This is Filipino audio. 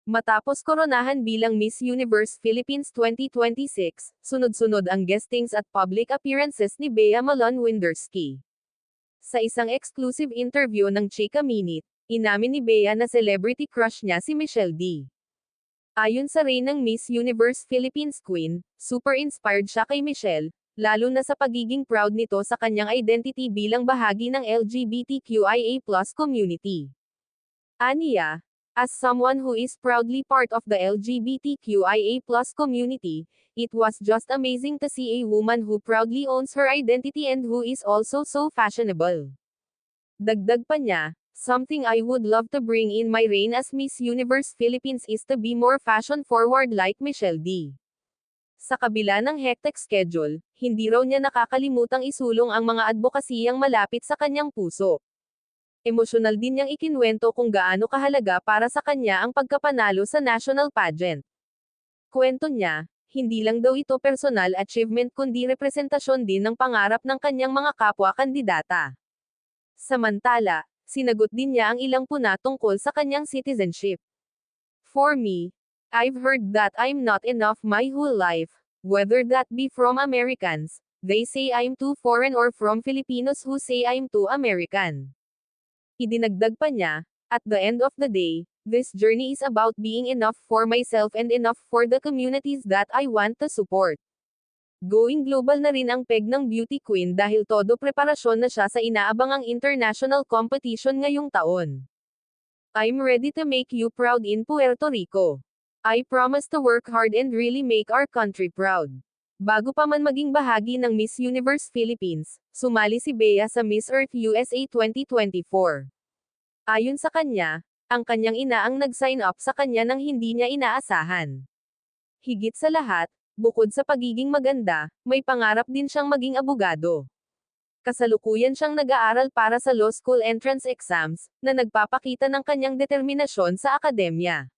Matapos koronahan bilang Miss Universe Philippines 2026, sunod-sunod ang guestings at public appearances ni Bea Malone Winderski. Sa isang exclusive interview ng Chika Minute, inamin ni Bea na celebrity crush niya si Michelle D. Ayon sa reynang Miss Universe Philippines Queen, super inspired siya kay Michelle, lalo na sa pagiging proud nito sa kanyang identity bilang bahagi ng LGBTQIA+ community. Aniya, as someone who is proudly part of the LGBTQIA+ community, it was just amazing to see a woman who proudly owns her identity and who is also so fashionable. Dagdag pa niya, something I would love to bring in my reign as Miss Universe Philippines is to be more fashion-forward like Michelle D. Sa kabila ng hectic schedule, hindi raw niya nakakalimutang isulong ang mga adbokasiyang malapit sa kanyang puso. Emosyonal din niyang ikinwento kung gaano kahalaga para sa kanya ang pagkapanalo sa national pageant. Kwento niya, hindi lang daw ito personal achievement kundi representasyon din ng pangarap ng kanyang mga kapwa-kandidata. Samantala, sinagot din niya ang ilang puna tungkol sa kanyang citizenship. For me, I've heard that I'm not enough my whole life, whether that be from Americans, they say I'm too foreign or from Filipinos who say I'm too American. Idinagdag pa niya, at the end of the day, this journey is about being enough for myself and enough for the communities that I want to support. Going global na rin ang peg ng beauty queen dahil todo preparasyon na siya sa inaabangang international competition ngayong taon. I'm ready to make you proud in Puerto Rico. I promise to work hard and really make our country proud. Bago pa man maging bahagi ng Miss Universe Philippines, sumali si Bea sa Miss Earth USA 2024. Ayon sa kanya, ang kanyang ina ang nag-sign up sa kanya nang hindi niya inaasahan. Higit sa lahat, bukod sa pagiging maganda, may pangarap din siyang maging abogado. Kasalukuyan siyang nag-aaral para sa law school entrance exams, na nagpapakita ng kanyang determinasyon sa akademya.